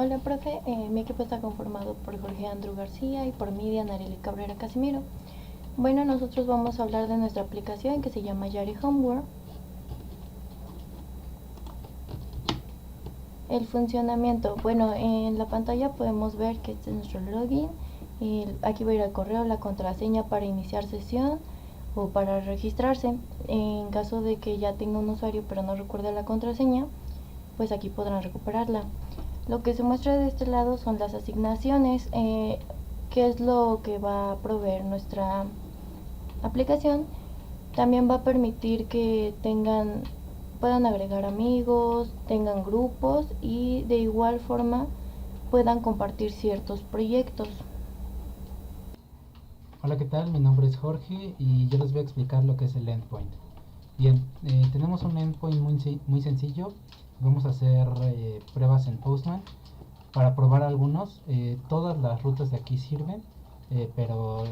Hola, profe. Mi equipo está conformado por Jorge Andrew García y por mí, Diana Arely Cabrera Casimiro. Bueno, nosotros vamos a hablar de nuestra aplicación que se llama Yari Homework. El funcionamiento. Bueno, en la pantalla podemos ver que este es nuestro login. Aquí va a ir al correo la contraseña para iniciar sesión o para registrarse. En caso de que ya tenga un usuario pero no recuerde la contraseña, pues aquí podrán recuperarla. Lo que se muestra de este lado son las asignaciones, que es lo que va a proveer nuestra aplicación. También va a permitir que puedan agregar amigos, tengan grupos y de igual forma puedan compartir ciertos proyectos. Hola, ¿qué tal? Mi nombre es Jorge y yo les voy a explicar lo que es el endpoint. Bien, tenemos un endpoint muy sencillo. Vamos a hacer pruebas en Postman. Para probar algunos, todas las rutas de aquí sirven, pero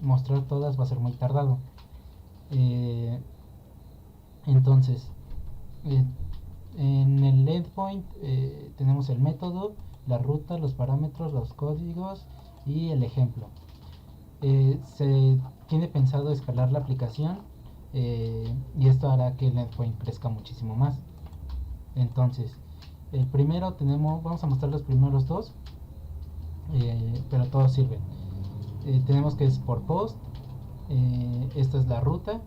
mostrar todas va a ser muy tardado. Eh, entonces, eh, en el endpoint tenemos el método, la ruta, los parámetros, los códigos y el ejemplo. Se tiene pensado escalar la aplicación, y esto hará que el endpoint crezca muchísimo más. Entonces, el primero vamos a mostrar los primeros dos, pero todos sirven. Tenemos que es por post, esta es la ruta,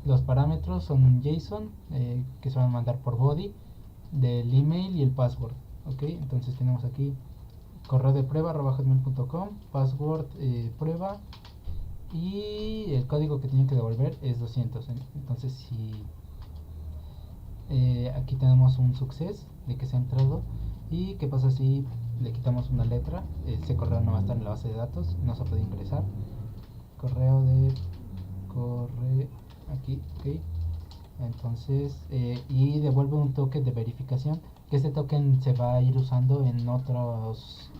los parámetros son un JSON que se van a mandar por body del email y el password. Ok, entonces tenemos aquí correo de prueba @hotmail.com, password prueba, y el código que tienen que devolver es 200. Entonces, si aquí tenemos un success de que se ha entrado. ¿Y qué pasa si le quitamos una letra? Ese correo no va a estar en la base de datos, no se puede ingresar. Corre aquí, ok. Entonces, y devuelve un token de verificación, que este token se va a ir usando en otras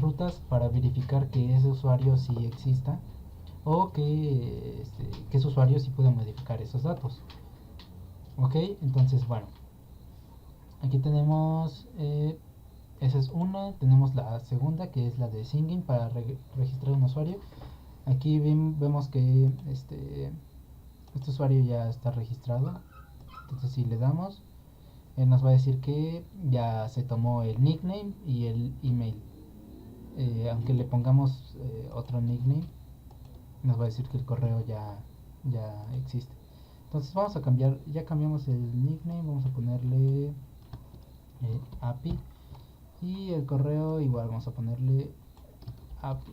rutas para verificar que ese usuario sí exista, o que ese usuario sí puede modificar esos datos. Ok, entonces bueno, aquí tenemos, esa es una. Tenemos la segunda, que es la de singing, para registrar un usuario. Aquí vemos que este usuario ya está registrado. Entonces, si le damos, nos va a decir que ya se tomó el nickname y el email. Aunque le pongamos otro nickname, nos va a decir que el correo ya existe. Entonces vamos a cambiar, ya cambiamos el nickname, vamos a ponerle API, y el correo igual vamos a ponerle API.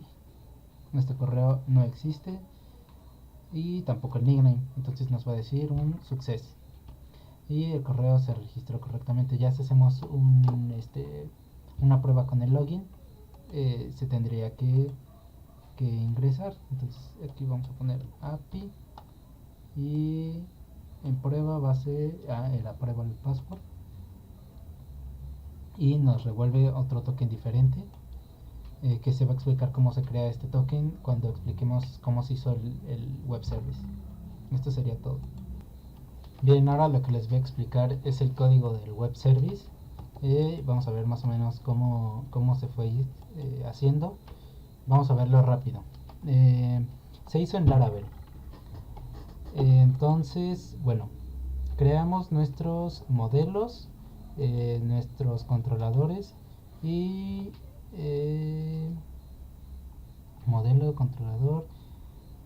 Este correo no existe y tampoco el nickname, entonces nos va a decir un success y el correo se registró correctamente. Ya si hacemos una prueba con el login, se tendría que ingresar. Entonces aquí vamos a poner API, y en prueba va a ser la prueba del password, y nos revuelve otro token diferente, que se va a explicar cómo se crea este token cuando expliquemos cómo se hizo el web service. Esto sería todo. Bien, ahora lo que les voy a explicar es el código del web service. Vamos a ver más o menos cómo se fue haciendo. Vamos a verlo rápido. Se hizo en Laravel. Entonces, bueno, creamos nuestros modelos, nuestros controladores y modelo, controlador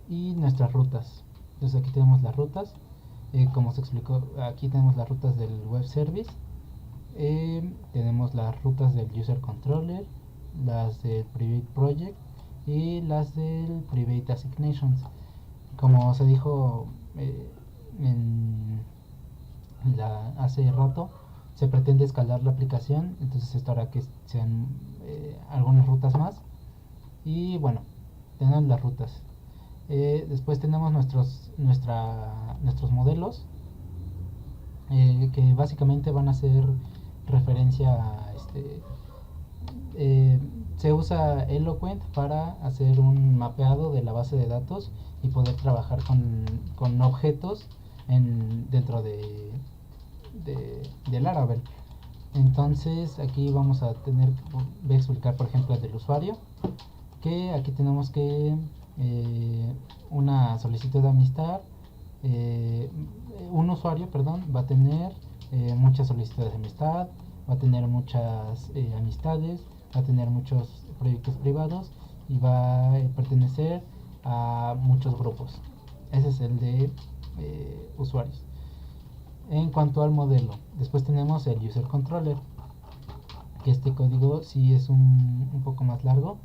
y nuestras rutas. Entonces aquí tenemos las rutas, como se explicó, aquí tenemos las rutas del web service, tenemos las rutas del user controller, las del private project y las del private assignations. Como se dijo hace rato, se pretende escalar la aplicación, entonces esto hará que sean algunas rutas más. Y bueno, tenemos las rutas. Después tenemos nuestros modelos, que básicamente van a hacer referencia a se usa Eloquent para hacer un mapeado de la base de datos y poder trabajar con objetos dentro de Laravel. Entonces aquí vamos a tener, voy a explicar por ejemplo el del usuario, que aquí tenemos que una solicitud de amistad, un usuario, perdón, va a tener muchas solicitudes de amistad, va a tener muchas amistades, va a tener muchos proyectos privados y va a pertenecer a muchos grupos. Ese es el de usuarios. En cuanto al modelo, después tenemos el user controller, que este código sí es un poco más largo.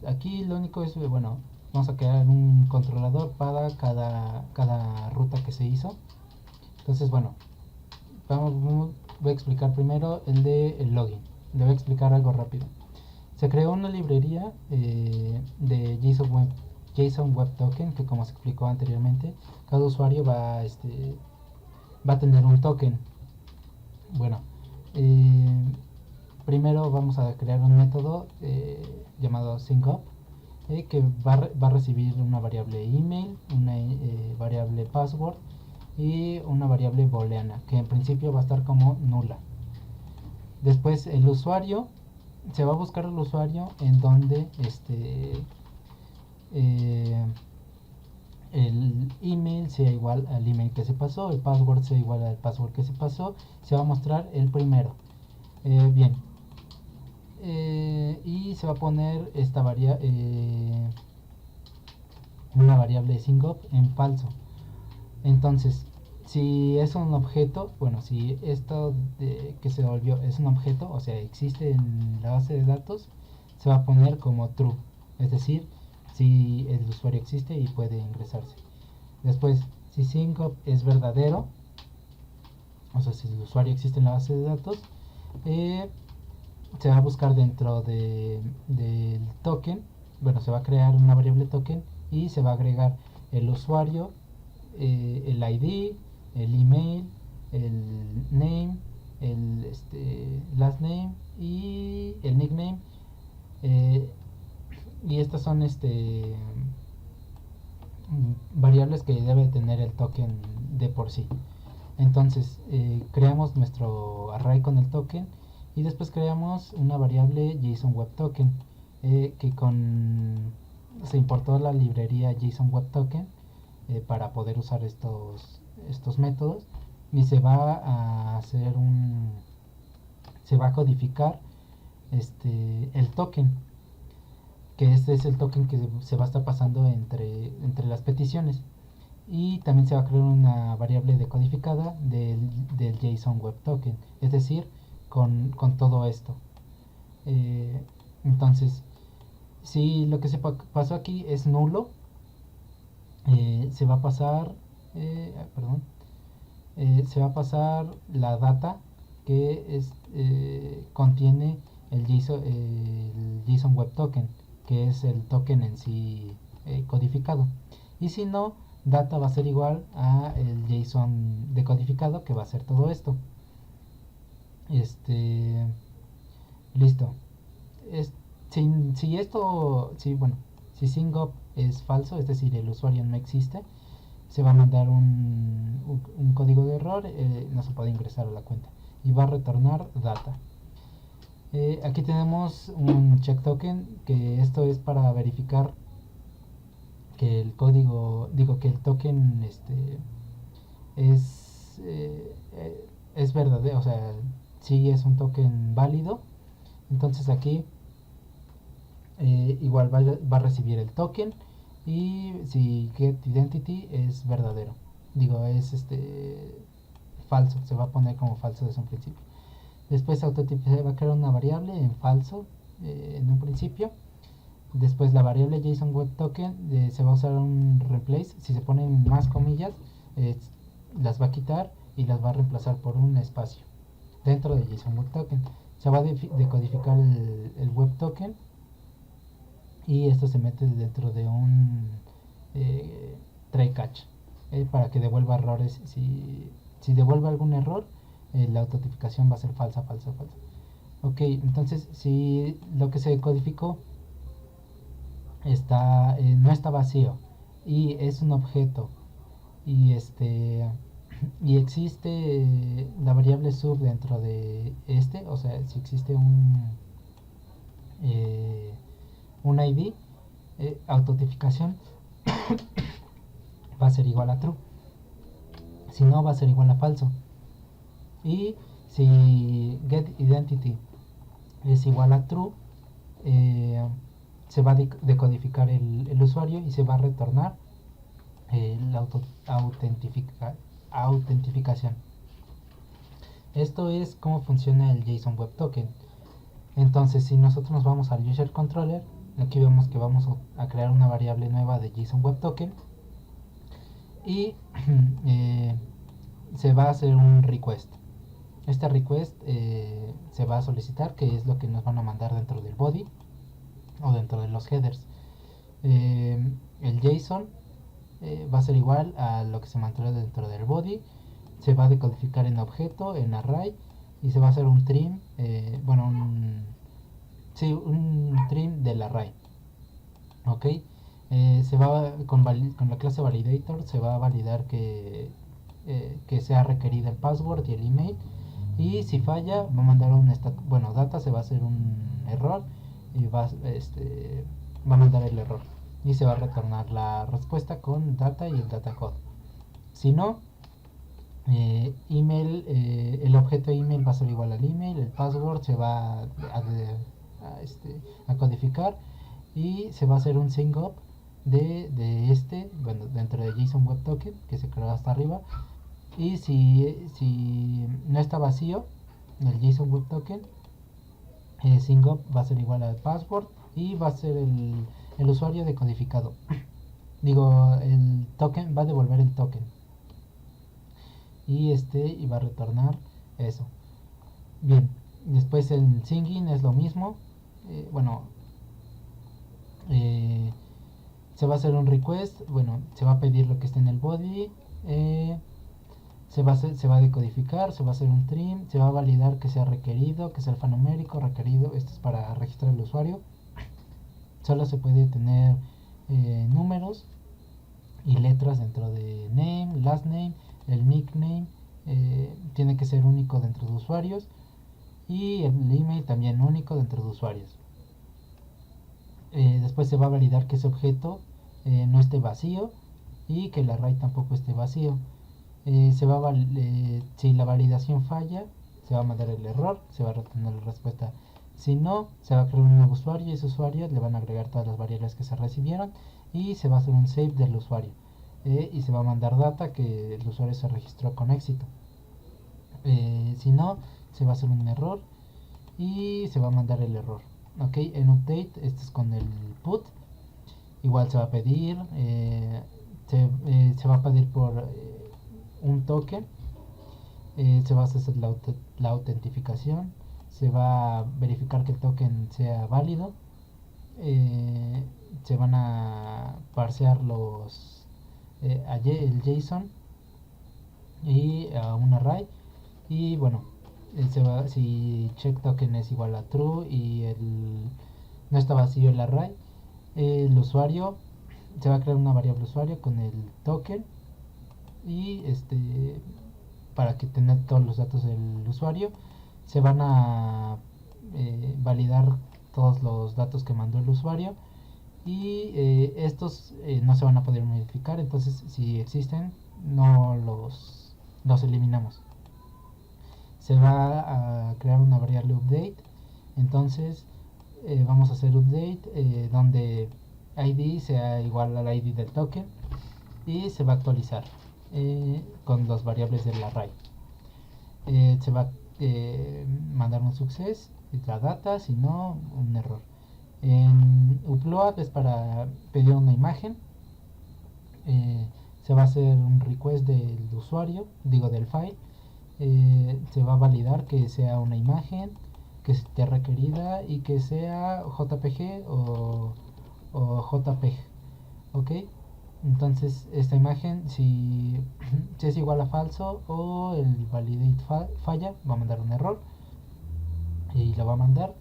Aquí lo único es, bueno, vamos a crear un controlador para cada ruta que se hizo. Entonces, bueno, voy a explicar primero el de el login. Le voy a explicar algo rápido. Se creó una librería de JSON Web Token, que como se explicó anteriormente, cada usuario va a tener un token. Bueno, primero vamos a crear un método llamado SyncUp, que va a recibir una variable email, una variable password y una variable booleana, que en principio va a estar como nula. Después el usuario, se va a buscar el usuario en donde el email sea igual al email que se pasó, el password sea igual al password que se pasó, se va a mostrar el primero. Bien, y se va a poner esta una variable SyncUp en falso. Entonces, si es un objeto, bueno, si esto que se devolvió es un objeto, o sea, existe en la base de datos, se va a poner como true, es decir, si el usuario existe y puede ingresarse. Después, si SyncUp es verdadero, o sea, si el usuario existe en la base de datos, se va a buscar dentro del token, bueno, se va a crear una variable token y se va a agregar el usuario, el ID, el email, el name, el last name y el nickname, y estas son variables que debe tener el token de por sí. Entonces creamos nuestro array con el token y después creamos una variable JSON Web Token, que se importó la librería JSON Web Token para poder usar estos métodos, y se va a hacer se va a codificar el token, que este es el token que se va a estar pasando entre las peticiones, y también se va a crear una variable decodificada del JSON Web Token, es decir, con todo esto. Entonces, si lo que se pasó aquí es nulo, se va a pasar, se va a pasar la data que contiene el JSON Web Token, que es el token en sí codificado. Y si no, data va a ser igual a el JSON decodificado, que va a ser todo esto. Listo. Si SyncUp es falso, es decir, el usuario no existe, se va a mandar un código de error, no se puede ingresar a la cuenta y va a retornar data. Aquí tenemos un check token, que esto es para verificar que el código, que el token es es verdadero, o sea, si es un token válido. Entonces aquí igual va a recibir el token, y si getIdentity es verdadero, es falso, se va a poner como falso desde un principio. Después autotype se va a crear una variable en falso en un principio. Después la variable JSON Web Token se va a usar un replace. Si se ponen más comillas, las va a quitar y las va a reemplazar por un espacio dentro de JSON Web Token. Se va a decodificar el Web Token, y esto se mete dentro de un try catch, para que devuelva errores. Si devuelve algún error, la autentificación va a ser falsa, falsa, falsa. Ok, entonces si lo que se codificó no está vacío y es un objeto, y y existe la variable sub dentro de este, o sea, si existe un ID, autentificación va a ser igual a true, si no va a ser igual a falso. Y si getIdentity es igual a true, se va a decodificar el usuario y se va a retornar la autentificación. Esto es cómo funciona el JSON Web Token. Entonces, si nosotros nos vamos al User Controller, aquí vemos que vamos a crear una variable nueva de JSON Web Token y se va a hacer un request. Este request se va a solicitar, que es lo que nos van a mandar dentro del body o dentro de los headers. El JSON va a ser igual a lo que se mantuvo dentro del body. Se va a decodificar en objeto, en array, y se va a hacer un trim, un trim del array. Ok, se va con la clase validator se va a validar que sea requerida el password y el email, y si falla va a mandar un data, se va a hacer un error y va a mandar el error y se va a retornar la respuesta con data y el data code. Si no, email, el objeto email va a ser igual al email, el password se va a codificar y se va a hacer un sync up de dentro de JSON Web Token que se creó hasta arriba. Y si no está vacío el JSON Web Token, sync up va a ser igual al password y va a ser el usuario decodificado. Digo, el token va a devolver el token y va a retornar eso. Bien, después el singing es lo mismo. Se va a hacer un request, se va a pedir lo que esté en el body, se va a decodificar, se va a hacer un trim, se va a validar que sea requerido, que sea alfanumérico requerido. Esto es para registrar el usuario. Solo se puede tener números y letras dentro de name, last name, el nickname tiene que ser único dentro de usuarios, y el email también único dentro de usuarios. Después se va a validar que ese objeto no esté vacío y que el array tampoco esté vacío. Si la validación falla, se va a mandar el error, se va a retener la respuesta. Si no, se va a crear un nuevo usuario y ese usuario le van a agregar todas las variables que se recibieron y se va a hacer un save del usuario. Y se va a mandar data que el usuario se registró con éxito. Si no, se va a hacer un error y se va a mandar el error. Ok, en update, este es con el put. Igual se va a pedir, se va a pedir por un token, se va a hacer la autentificación, se va a verificar que el token sea válido, se van a parsear el JSON y a un array, y si check token es igual a true y no está vacío el array, el usuario se va a crear una variable usuario con el token y para que tenga todos los datos del usuario. Se van a validar todos los datos que mandó el usuario y estos no se van a poder modificar, entonces si existen no los eliminamos. Se va a crear una variable update, entonces vamos a hacer update donde ID sea igual al ID del token y se va a actualizar con las variables del array. Se va a mandar un success y la data, si no, un error. En upload es para pedir una imagen. Se va a hacer un request del usuario, del file. Se va a validar que sea una imagen que esté requerida y que sea JPG o JPEG. Ok, entonces esta imagen, si es igual a falso o el validate falla, va a mandar un error y lo va a mandar.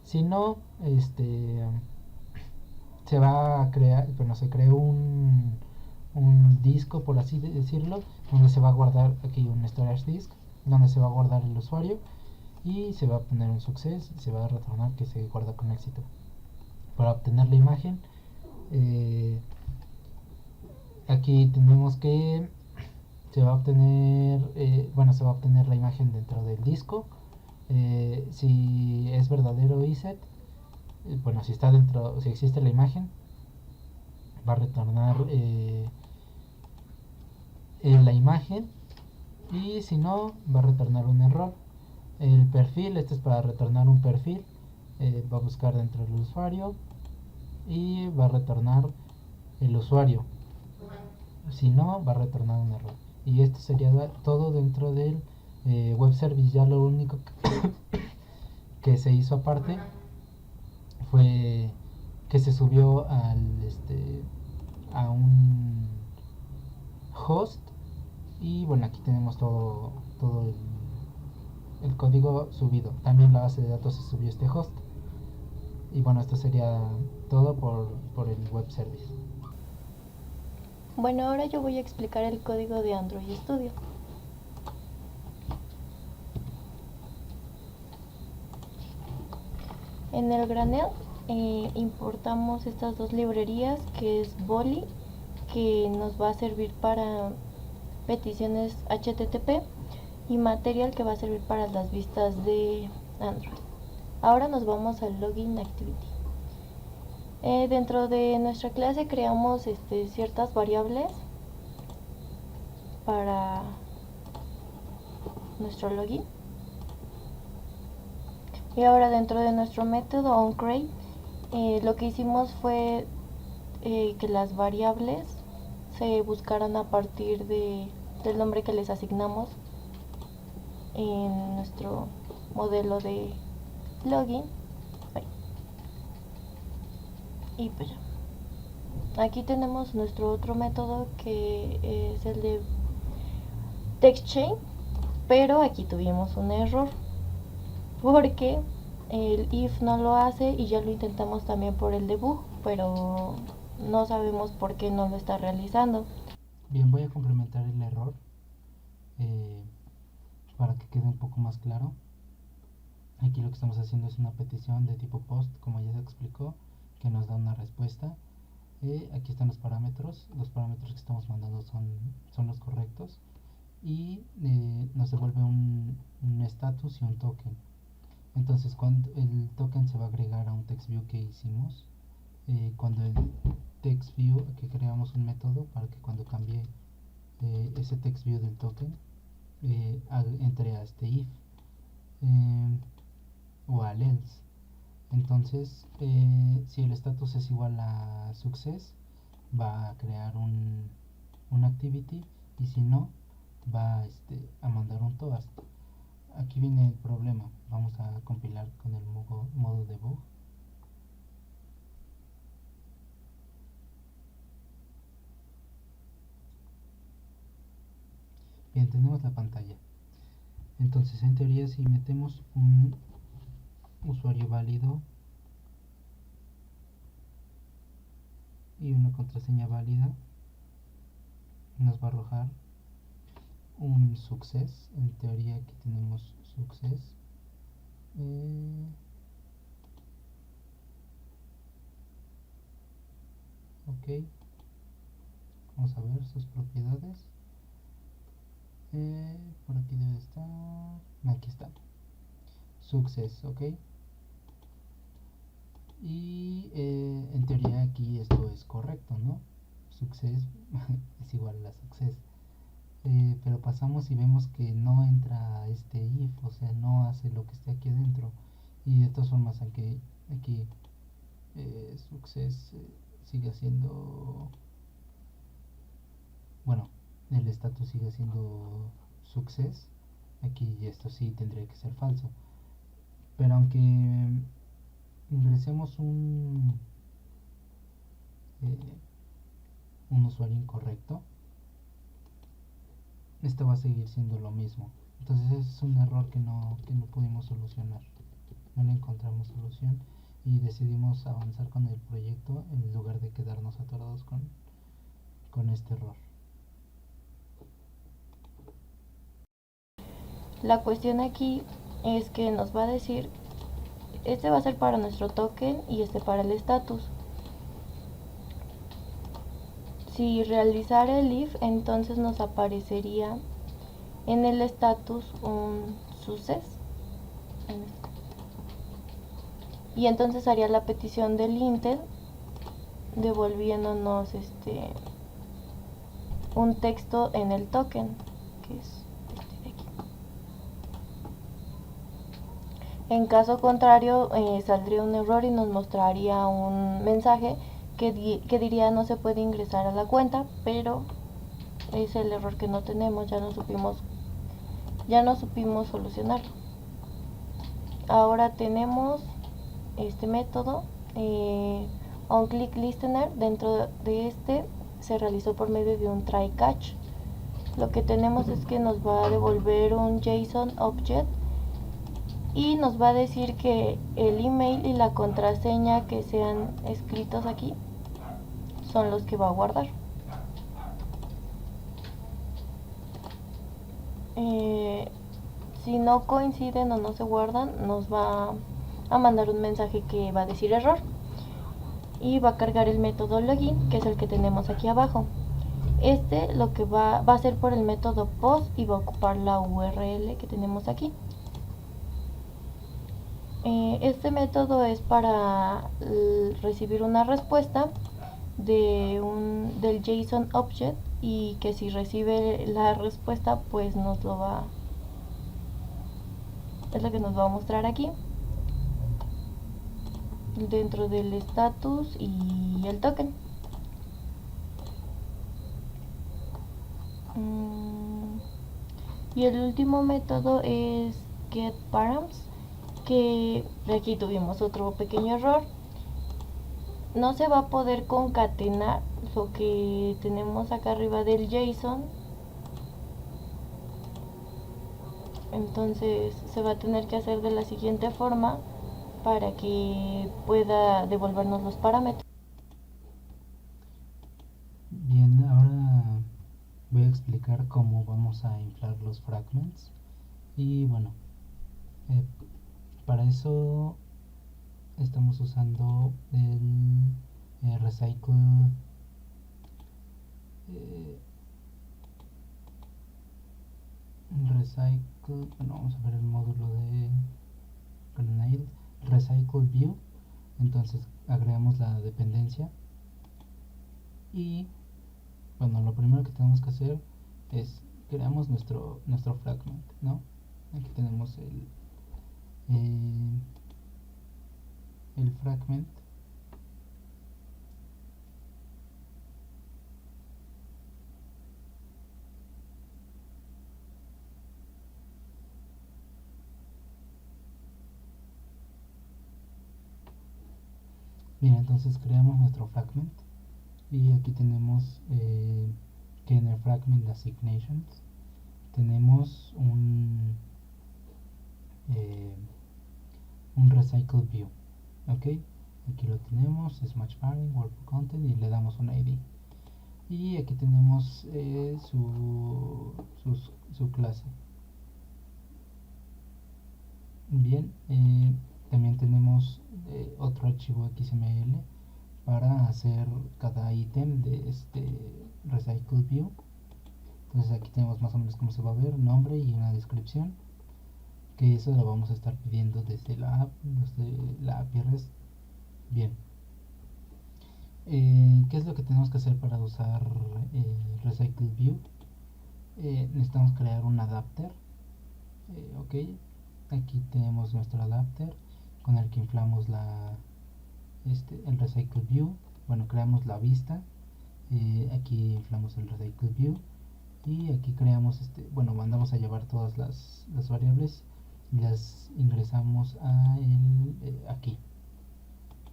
Si no, se va a crear, se creó un disco, por así decirlo, donde se va a guardar aquí un storage disk, donde se va a guardar el usuario y se va a poner un success y se va a retornar que se guarda con éxito. Para obtener la imagen, aquí tenemos que se va a obtener, se va a obtener la imagen dentro del disco. Si es verdadero ISET, si está dentro, si existe la imagen, va a retornar la imagen, y si no, va a retornar un error. El perfil, este es para retornar un perfil, va a buscar dentro del usuario y va a retornar el usuario. Si no, va a retornar un error. Y esto sería todo dentro del web service. Ya lo único que se hizo aparte fue que se subió a un host. Y bueno, aquí tenemos todo el código subido. También la base de datos se subió este host. Y bueno, esto sería todo por el web service. Bueno, ahora yo voy a explicar el código de Android Studio. En el granel importamos estas dos librerías, que es Bolly, que nos va a servir para peticiones HTTP, y Material, que va a servir para las vistas de Android. Ahora nos vamos al Login Activity. Dentro de nuestra clase creamos ciertas variables para nuestro login. Y ahora dentro de nuestro método onCreate, lo que hicimos fue que las variables se buscaran a partir del nombre que les asignamos en nuestro modelo de login. Y pues ya. Aquí tenemos nuestro otro método, que es el de TextChain, pero aquí tuvimos un error porque el if no lo hace, y ya lo intentamos también por el debug, pero no sabemos por qué no lo está realizando. Bien, voy a complementar el error para que quede un poco más claro. Aquí lo que estamos haciendo es una petición de tipo post, como ya se explicó, que nos da una respuesta. Aquí están los parámetros que estamos mandando son los correctos, y nos devuelve un status y un token. Entonces, cuando el token se va a agregar a un text view que hicimos, cuando el text view, aquí creamos un método para que cuando cambie ese text view del token, entre a este if o al else. Entonces, si el status es igual a success, va a crear un activity, y si no, va a mandar un toast. Aquí viene el problema. Vamos a compilar con el modo debug. Bien, tenemos la pantalla. Entonces, en teoría, si metemos un usuario válido y una contraseña válida, nos va a arrojar un success. En teoría, aquí tenemos success. Ok, vamos a ver sus propiedades. Por aquí debe estar. Aquí está. Success, ok. Y en teoría aquí esto es correcto, ¿no? Success es igual a success. Pero pasamos y vemos que no entra este if, o sea, no hace lo que esté aquí adentro. Y de todas formas, aquí success sigue siendo, bueno, el status sigue siendo success. Aquí esto sí tendría que ser falso. Pero aunque ingresemos un usuario incorrecto, esto va a seguir siendo lo mismo. Entonces es un error que no pudimos solucionar, no le encontramos solución, y decidimos avanzar con el proyecto en lugar de quedarnos atorados con este error? La cuestión aquí es que nos va a decir, este va a ser para nuestro token y este para el status. Si realizara el if, entonces nos aparecería en el status un success. Y entonces haría la petición del Intel devolviéndonos un texto en el token, que es este de aquí. En caso contrario, saldría un error y nos mostraría un mensaje que diría no se puede ingresar a la cuenta, pero es el error que no tenemos, ya no supimos solucionarlo. Ahora tenemos este método, onClick Listener. Dentro de este se realizó por medio de un try catch. Lo que tenemos es que nos va a devolver un JSON object y nos va a decir que el email y la contraseña que sean escritos aquí son los que va a guardar. Si no coinciden o no se guardan, nos va a mandar un mensaje que va a decir error y va a cargar el método login, que es el que tenemos aquí abajo. Este lo que va a hacer por el método post y va a ocupar la URL que tenemos aquí. Este método es para recibir una respuesta del JSON object, y que si recibe la respuesta pues es lo que nos va a mostrar aquí dentro del status y el token. Y el último método es getParams, que aquí tuvimos otro pequeño error. No se va a poder concatenar lo que tenemos acá arriba del JSON, entonces se va a tener que hacer de la siguiente forma para que pueda devolvernos los parámetros. Bien, ahora voy a explicar cómo vamos a inflar los fragments. Y bueno, eh, para eso estamos usando el recycle bueno, vamos a ver el módulo de Grenade, recycle view. Entonces agregamos la dependencia y bueno, lo primero que tenemos que hacer es creamos nuestro fragment, ¿no? Aquí tenemos el fragment. Bien, entonces creamos nuestro fragment y aquí tenemos que en el fragment assignations tenemos un recycle view, ok. Aquí lo tenemos, es match pairing, work content, y le damos un ID. Y aquí tenemos su clase. Bien, también tenemos otro archivo XML para hacer cada ítem de este recycle view. Entonces aquí tenemos más o menos cómo se va a ver, nombre y una descripción, que eso lo vamos a estar pidiendo desde la API REST. Bien, ¿qué es lo que tenemos que hacer para usar recycle view? Necesitamos crear un adapter, ok. Aquí tenemos nuestro adapter con el que inflamos el recycle view. Bueno, creamos la vista, aquí inflamos el recycle view y aquí creamos bueno, mandamos a llevar todas las variables y las ingresamos aquí.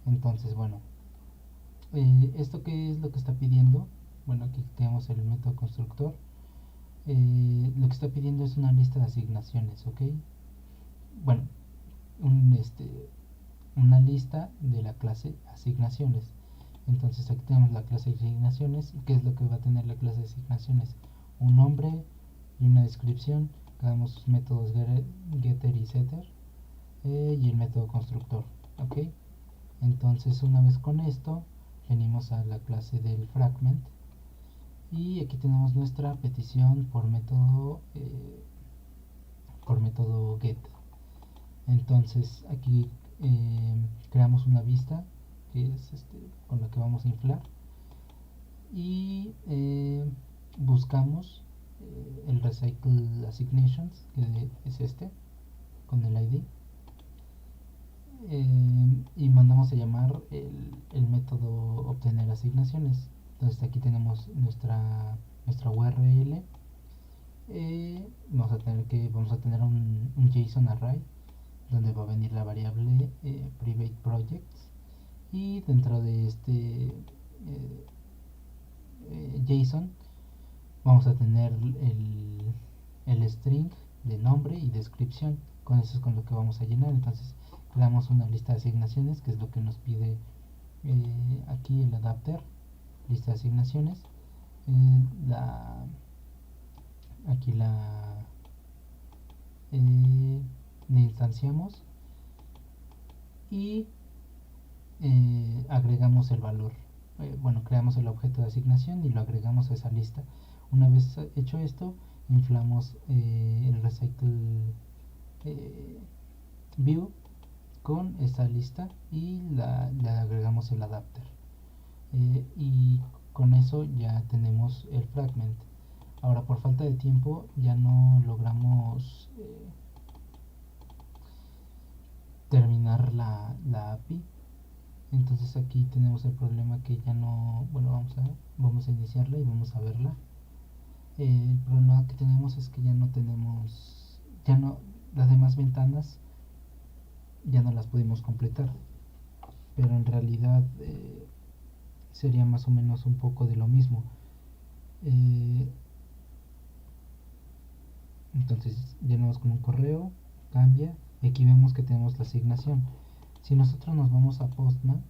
Entonces, bueno, ¿esto qué es lo que está pidiendo? Bueno, aquí tenemos el método constructor. Lo que está pidiendo es una lista de asignaciones, ok. Bueno, una lista de la clase asignaciones. Entonces aquí tenemos la clase de asignaciones. ¿Y qué es lo que va a tener la clase de asignaciones? Un nombre y una descripción. Creamos sus métodos getter y setter, y el método constructor. ¿Ok? Entonces una vez con esto venimos a la clase del fragment y aquí tenemos nuestra petición por método get. Entonces aquí creamos una vista que es con la que vamos a inflar y buscamos el recycle assignations, que es con el ID, y mandamos a llamar el método obtener asignaciones. Entonces aquí tenemos nuestra URL. Vamos a tener un JSON array donde va a venir la variable private projects, y dentro de este JSON vamos a tener el string de nombre y descripción. Con eso es con lo que vamos a llenar. Entonces creamos una lista de asignaciones, que es lo que nos pide aquí el adapter, lista de asignaciones. Aquí la instanciamos y agregamos el valor. Bueno, creamos el objeto de asignación y lo agregamos a esa lista. Una vez hecho esto, inflamos el recycle view con esta lista y le agregamos el adapter. Y con eso ya tenemos el fragment. Ahora, por falta de tiempo ya no logramos terminar la API. Entonces aquí tenemos el problema que ya no, bueno, vamos a iniciarla y vamos a verla. El problema que tenemos es que ya no, las demás ventanas ya no las pudimos completar, pero en realidad sería más o menos un poco de lo mismo. Entonces llenamos con un correo, cambia, y aquí vemos que tenemos la asignación. Si nosotros nos vamos a Postman,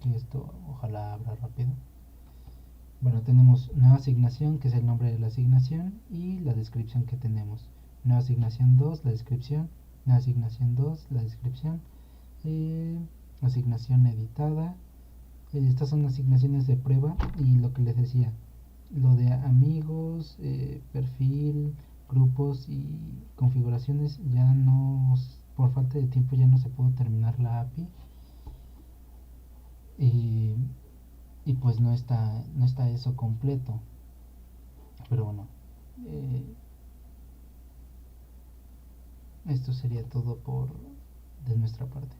que esto ojalá abra rápido, bueno, tenemos nueva asignación, que es el nombre de la asignación, y la descripción que tenemos. Nueva asignación 2, la descripción. Nueva asignación 2, la descripción. Asignación editada. Estas son asignaciones de prueba, y lo que les decía, lo de amigos, perfil, grupos y configuraciones, ya no, por falta de tiempo ya no se pudo terminar la API. Y pues no está eso completo, pero bueno, esto sería todo de nuestra parte.